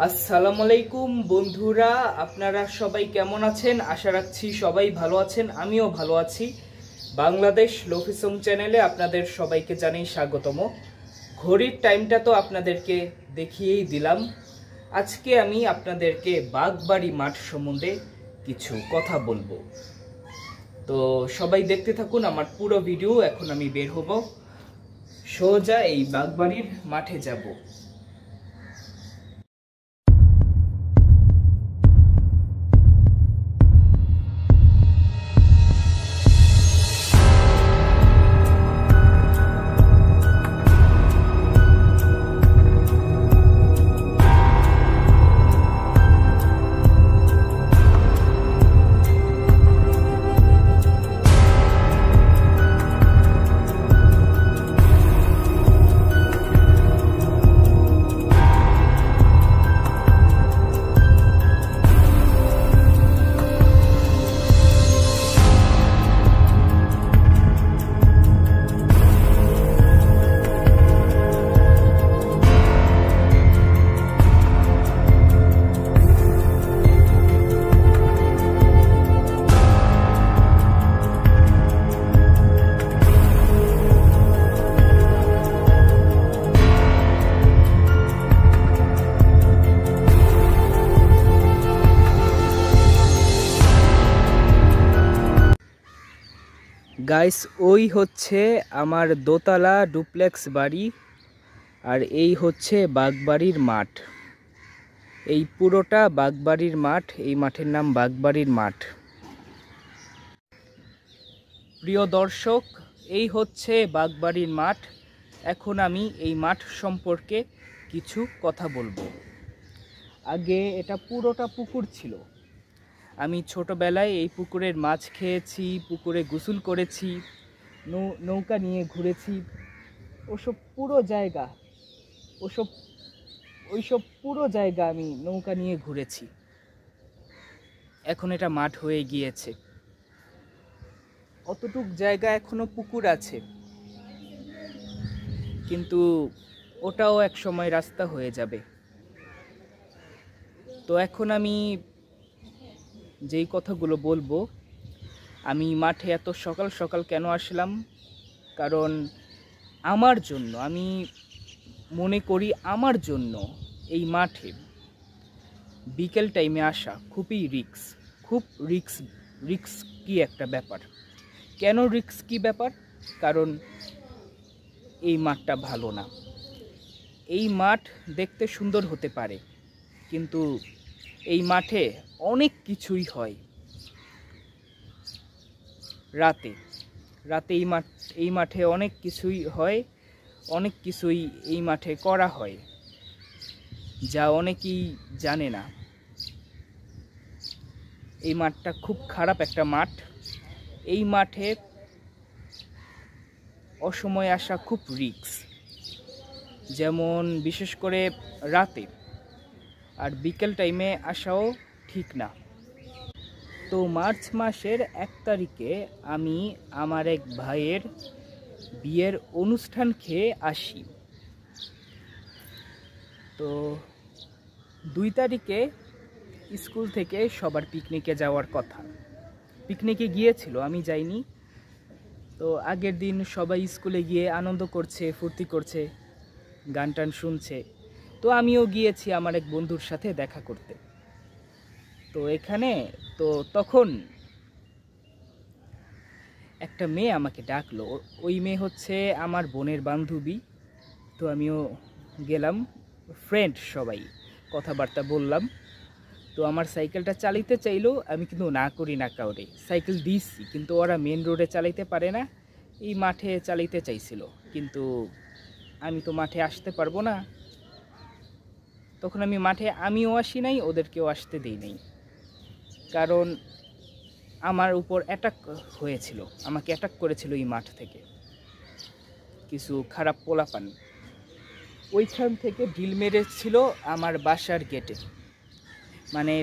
আসসালামু আলাইকুম বন্ধুরা, আপনারা সবাই কেমন আছেন? আশা রাখছি সবাই ভালো আছেন। আমিও ভালো আছি। বাংলাদেশ লফিসং চ্যানেলে আপনাদের সবাইকে জানাই স্বাগতম। ঘড়ির টাইমটা তো আপনাদেরকে দেখিয়েই দিলাম। আজকে আমি আপনাদেরকে বাগবাড়ি মাঠ সম্বন্ধে কিছু কথা বলবো। তো সবাই দেখতে থাকুন আমার পুরো ভিডিও। এখন আমি বের হব, সোজা এই বাগবাড়ির মাঠে যাব। গাইস, ওই হচ্ছে আমার দোতলা ডুপ্লেক্স বাড়ি, আর এই হচ্ছে বাগবাড়ির মাঠ। এই পুরোটা বাগবাড়ির মাঠ। এই মাঠের নাম বাগবাড়ির মাঠ। প্রিয় দর্শক, এই হচ্ছে বাগবাড়ির মাঠ। এখন আমি এই মাঠ সম্পর্কে কিছু কথা বলবো। আগে এটা পুরোটা পুকুর ছিল। আমি ছোটবেলায় এই পুকুরের মাছ খেয়েছি, পুকুরে গোসল করেছি, নৌকা নিয়ে ঘুরেছি। ওইসব পুরো জায়গা আমি নৌকা নিয়ে ঘুরেছি। এখন এটা মাঠ হয়ে গিয়েছে। অতটুক জায়গা এখনো পুকুর আছে, কিন্তু ওটাও এক সময় রাস্তা হয়ে যাবে। তো এখন আমি যেই কথাগুলো বলবো, আমি মাঠে এত সকাল সকাল কেন আসলাম? কারণ আমার জন্য, আমি মনে করি আমার জন্য এই মাঠে বিকেল টাইমে আসা খুবই খুব রিস্কি একটা ব্যাপার। কেন রিস্কি ব্যাপার? কারণ এই মাঠটা ভালো না। এই মাঠ দেখতে সুন্দর হতে পারে, কিন্তু এই মাঠে অনেক কিছুই হয়। রাতে এই মাঠে অনেক কিছুই হয়, অনেক কিছুই এই মাঠে করা হয়, যা অনেকেই জানে না। এই মাঠটা খুব খারাপ একটা মাঠ। এই মাঠে অসময়ে আসা খুব রিস্ক, যেমন বিশেষ করে রাতে, আর বিকেল টাইমে আসাও ঠিক না। তো মার্চ মাসের 1 তারিখে আমি আমার এক ভাইয়ের বিয়ের অনুষ্ঠান খেয়ে আসি। তো 2 তারিখে স্কুল থেকে সবার পিকনিকে যাওয়ার কথা। পিকনিকে গিয়েছিল, আমি যাইনি। তো আগের দিন সবাই স্কুলে গিয়ে আনন্দ করছে, ফুর্তি করছে, গান টান শুনছে। তো আমিও গিয়েছি আমার এক বন্ধুর সাথে দেখা করতে। তো এখানে তখন একটা মেয়ে আমাকে ডাকলো। ওই মেয়ে হচ্ছে আমার বোনের বান্ধবী। তো আমিও গেলাম, ফ্রেন্ড সবাই কথাবার্তা বললাম। তো আমার সাইকেলটা চালাইতে চাইলো, আমি কিন্তু না করি না কাউরে। সাইকেল দিচ্ছি, কিন্তু ওরা মেন রোডে চালাইতে পারে না, এই মাঠে চালাইতে চাইছিল। কিন্তু আমি তো মাঠে আসতে পারবো না। তখন আমিও আসি নাই, ওদেরকেও আসতে দিই নাই। কারণ আমার উপর আমাকে অ্যাটাক করেছিল এই মাঠ থেকে কিছু খারাপ পোলাপান। ওইখান থেকে ঢিল মেরেছিল আমার বাসার গেটে। মানে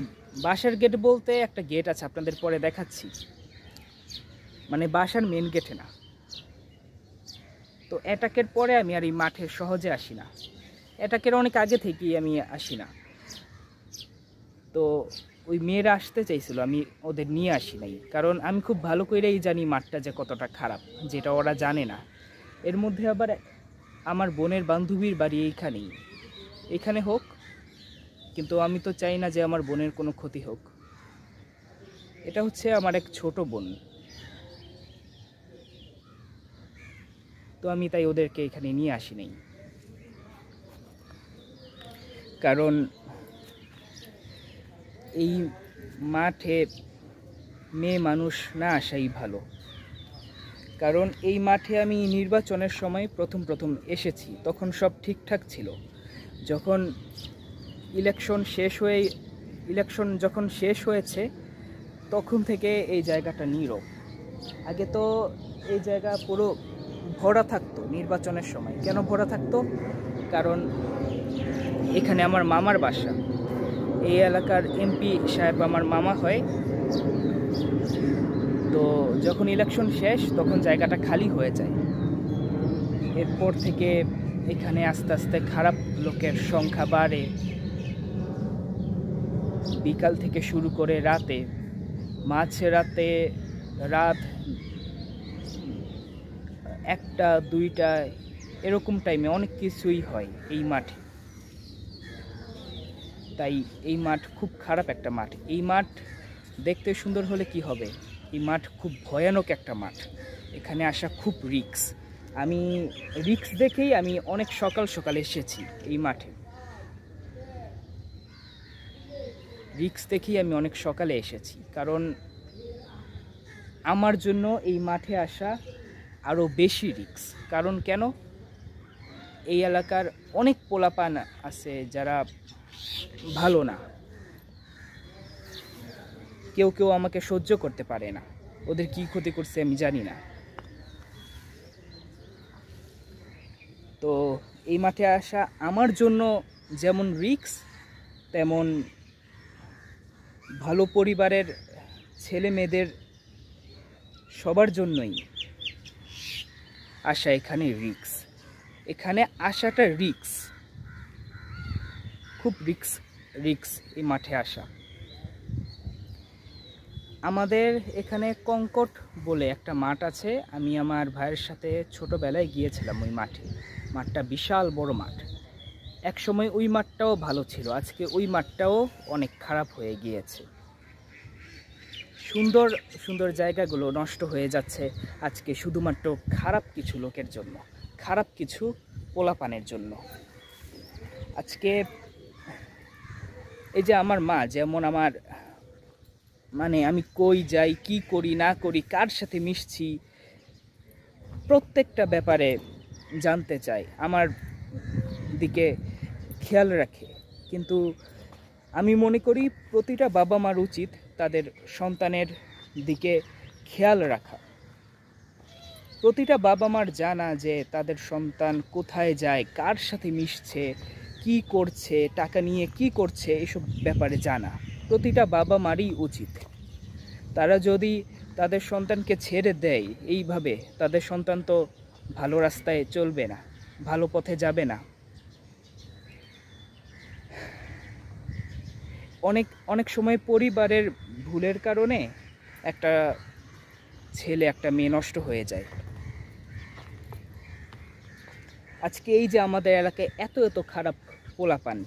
বাসার গেট বলতে একটা গেট আছে, আপনাদের পরে দেখাচ্ছি। মানে বাসার মেন গেটে না। তো অ্যাটাকের পরে আমি আর এই মাঠে সহজে আসি না। অ্যাটাকের অনেক আগে থেকেই আমি আসি না। তো ওই মেয়েরা আসতে চাইছিল, আমি ওদের নিয়ে আসি নাই, কারণ আমি খুব ভালো করেই জানি মাঠটা যে কতটা খারাপ, যেটা ওরা জানে না। এর মধ্যে আবার আমার বোনের বান্ধবীর বাড়ি এখানে হোক, কিন্তু আমি তো চাই না যে আমার বোনের কোনো ক্ষতি হোক। এটা হচ্ছে আমার এক ছোট বোন, তো আমি তাই ওদেরকে এখানে নিয়ে আসি নাই। কারণ এই মাঠে মেয়ে মানুষ না আসাই ভালো। কারণ এই মাঠে আমি নির্বাচনের সময় প্রথম এসেছি, তখন সব ঠিকঠাক ছিল। যখন ইলেকশন যখন শেষ হয়েছে, তখন থেকে এই জায়গাটা নীরব। আগে তো এই জায়গা পুরো ভরা থাকতো নির্বাচনের সময়। কেন ভরা থাকতো? কারণ এখানে আমার মামার বাসা, এই এলাকার এমপি সাহেব আমার মামা হয়। তো যখন ইলেকশন শেষ, তখন জায়গাটা খালি হয়ে যায়। এরপর থেকে এখানে আস্তে আস্তে খারাপ লোকের সংখ্যা বাড়ে। বিকাল থেকে শুরু করে রাত 1টা 2টা এরকম টাইমে অনেক কিছুই হয় এই মাঠে। তাই এই মাঠ খুব খারাপ একটা মাঠ। এই মাঠ দেখতে সুন্দর হলে কি হবে, এই মাঠ খুব ভয়ানক একটা মাঠ। এখানে আসা খুব রিস্ক। আমি রিস্ক দেখেই আমি অনেক সকাল এসেছি এই মাঠে। রিস্ক দেখেই আমি অনেক সকালে এসেছি, কারণ আমার জন্য এই মাঠে আসা আরও বেশি রিস্ক। কারণ কেন? এই এলাকার অনেক পোলাপান আছে যারা ভালো না। কেউ আমাকে সহ্য করতে পারে না। ওদের কি ক্ষতি করছে আমি জানি না। তো এই মাঠে আসা আমার জন্য যেমন রিস্ক, তেমন ভালো পরিবারের ছেলে মেয়েদের সবার জন্যই আসা এখানে রিস্ক। এখানে আসাটা রিস্ক, খুব রিস্ক এই মাঠে আসা। আমাদের এখানে কঙ্কট বলে একটা মাঠ আছে। আমি আমার ভাইয়ের সাথে ছোটোবেলায় গিয়েছিলাম ওই মাঠে। মাঠটা বিশাল বড় মাঠ। এক সময় ওই মাঠটাও ভালো ছিল, আজকে ওই মাঠটাও অনেক খারাপ হয়ে গিয়েছে। সুন্দর জায়গাগুলো নষ্ট হয়ে যাচ্ছে আজকে শুধুমাত্র খারাপ কিছু লোকের জন্য, খারাপ কিছু পোলাপানের জন্য। আজকে এই যে আমার মা, যেমন আমার আমি কই যাই, কি করি না করি, কার সাথে মিশছি, প্রত্যেকটা ব্যাপারে জানতে চায়, আমার দিকে খেয়াল রাখে। কিন্তু আমি মনে করি প্রতিটা বাবা মার উচিত তাদের সন্তানের দিকে খেয়াল রাখা। প্রতিটা বাবা মার জানা যে তাদের সন্তান কোথায় যায়, কার সাথে মিশছে, কি করছে, টাকা নিয়ে কি করছে, এসব ব্যাপারে জানা প্রতিটা বাবা মারই উচিত। তারা যদি তাদের সন্তানকে ছেড়ে দেয় এইভাবে, তাদের সন্তান তো ভালো রাস্তায় চলবে না, ভালো পথে যাবে না। অনেক সময় পরিবারের ভুলের কারণে একটা ছেলে একটা মেয়ে নষ্ট হয়ে যায়। আজকে এই যে আমাদের এলাকায় এত খারাপ পোলাপান,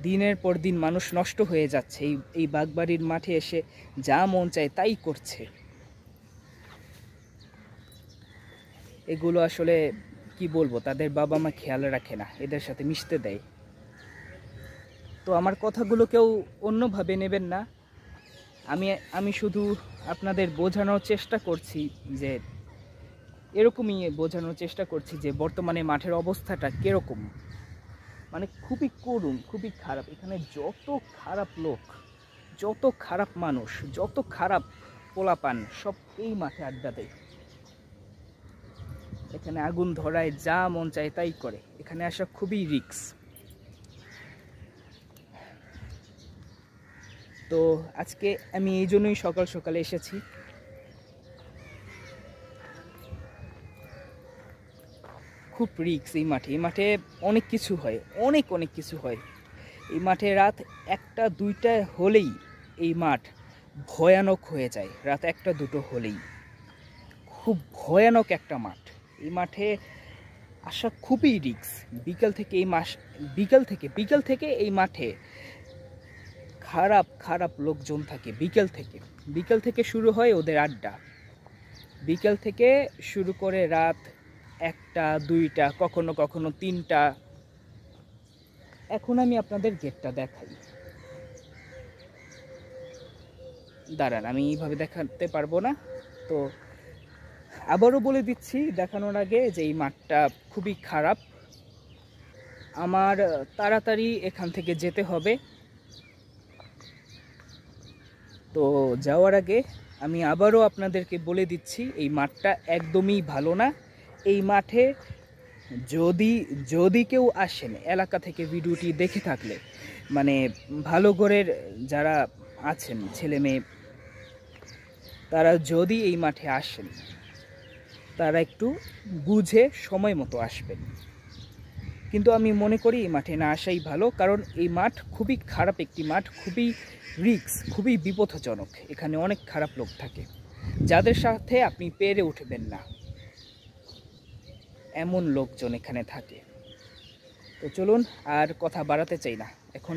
দিনের পর দিন মানুষ নষ্ট হয়ে যাচ্ছে এই বাগবাড়ির মাঠে এসে যা মন চায় তাই করছে। এগুলো আসলে কি বলবো, তাদের বাবা মা খেয়াল রাখে না, এদের সাথে মিশতে দেয়। তো আমার কথাগুলো কেউ অন্যভাবে নেবেন না। আমি শুধু আপনাদের বোঝানোর চেষ্টা করছি যে বর্তমানে মাঠের অবস্থাটা কিরকম। খুবই করুণ, খুবই খারাপ। এখানে যত খারাপ লোক, যত খারাপ মানুষ, যত খারাপ পোলাপান, সব এই মাঠে আড্ডা দেয়। এখানে আগুন ধরায়, যা মন চায় তাই করে। এখানে আসা খুবই রিস্ক। তো আজকে আমি এই জন্যই সকালে এসেছি। খুব রিস্ক এই মাঠে অনেক কিছু হয়, অনেক কিছু হয়। এই মাঠে রাত 1টা 2টা হলেই এই মাঠ ভয়ানক হয়ে যায়। রাত 1টা 2টো হলেই খুব ভয়ানক একটা মাঠ। এই মাঠে আসা খুবই রিস্ক। বিকেল থেকে এই মাঠে খারাপ খারাপ লোকজন থাকে। বিকেল থেকে শুরু হয় ওদের আড্ডা। বিকেল থেকে শুরু করে রাত 1টা 2টা, কখনো কখনো 3টা। এখন আমি আপনাদের গেটটা দেখাই। দাঁড়ান, আমি এইভাবে দেখাতে পারবো না, তো আবারও বলে দিচ্ছি দেখানোর আগে যে এই মাঠটা খুবই খারাপ। আমার তাড়াতাড়ি এখান থেকে যেতে হবে। তো যাওয়ার আগে আমি আবারও আপনাদেরকে বলে দিচ্ছি এই মাঠটা একদমই ভালো না। এই মাঠে যদি কেউ আসেন এলাকা থেকে ভিডিওটি দেখে থাকলে, মানে ভালো ঘরের যারা আছেন ছেলে মেয়ে, তারা যদি এই মাঠে আসেন তারা একটু বুঝে সময় মতো আসবেন। কিন্তু আমি মনে করি এই মাঠে না আসাই ভালো, কারণ এই মাঠ খুবই খারাপ একটি মাঠ, খুবই রিস্ক, খুবই বিপজ্জনক। এখানে অনেক খারাপ লোক থাকে যাদের সাথে আপনি পেরে উঠবেন না, এমন লোকজন এখানে থাকে। তো চলুন, আর কথা বাড়াতে চাই না, এখন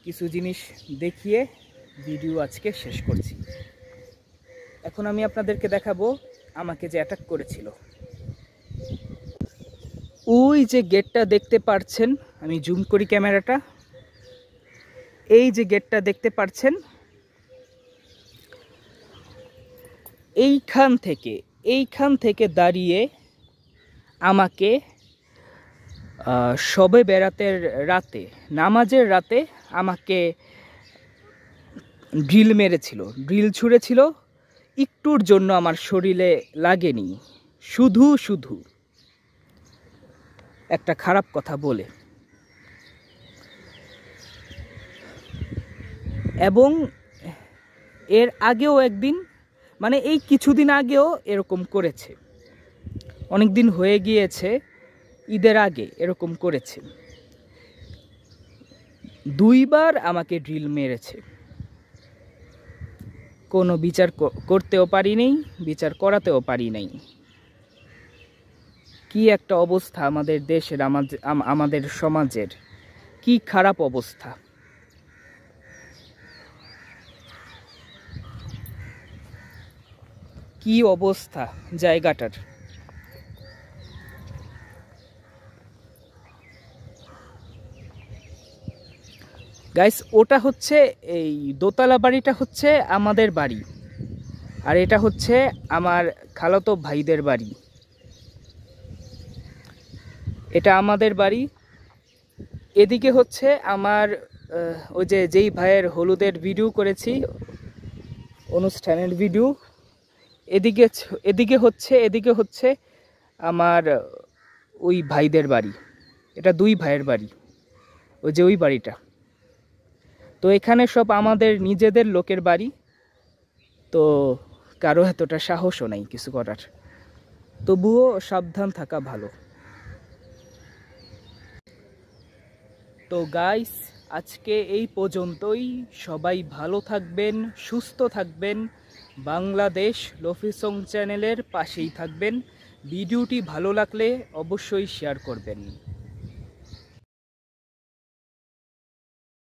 কিছু জিনিস দেখিয়ে ভিডিও আজকে শেষ করছি। এখন আমি আপনাদেরকে দেখাবো আমাকে যে অ্যাটাক করেছিল। ওই যে গেটটা দেখতে পাচ্ছেন, আমি জুম করি ক্যামেরাটা, এই যে গেটটা দেখতে পাচ্ছেন, এইখান থেকে দাঁড়িয়ে আমাকে শবে বেরাতের রাতে, নামাজের রাতে আমাকে ড্রিল মেরেছিল, ড্রিল ছুঁড়েছিল। একটুর জন্য আমার শরীরে লাগেনি, শুধু একটা খারাপ কথা বলে। এবং এর আগেও একদিন, মানে এই কিছুদিন আগেও এরকম করেছে, অনেক দিন হয়ে গিয়েছে, ঈদের আগে এরকম করেছে। 2বার আমাকে ড্রিল মেরেছে। কোনো বিচার করতেও পারি নাই, বিচার করাতেও পারি নাই। কি একটা অবস্থা আমাদের দেশের, আমাদের সমাজের, কি খারাপ অবস্থা। কি অবস্থা জায়গাটার। গাইস, ওটা হচ্ছে এই দোতলা বাড়িটা হচ্ছে আমাদের বাড়ি, আর এটা হচ্ছে আমার খালাতো ভাইদের বাড়ি। এটা আমাদের বাড়ি। এদিকে হচ্ছে আমার ওই যেই ভাইয়ের হলুদের ভিডিও করেছি, অনুষ্ঠানের ভিডিও, এদিকে হচ্ছে আমার ওই ভাইদের বাড়ি। এটা 2 ভাইয়ের বাড়ি, ওই যে ওই বাড়িটা। তো এখানে সব আমাদের নিজেদের লোকের বাড়ি, তো কারো এতটা সাহসও নাই কিছু করার, তবুও সাবধান থাকা ভালো। তো গাইস, আজকে এই পর্যন্তই। সবাই ভালো থাকবেন, সুস্থ থাকবেন, বাংলাদেশ লোফি সং চ্যানেলের পাশেই থাকবেন। ভিডিওটি ভালো লাগলে অবশ্যই শেয়ার করবেন।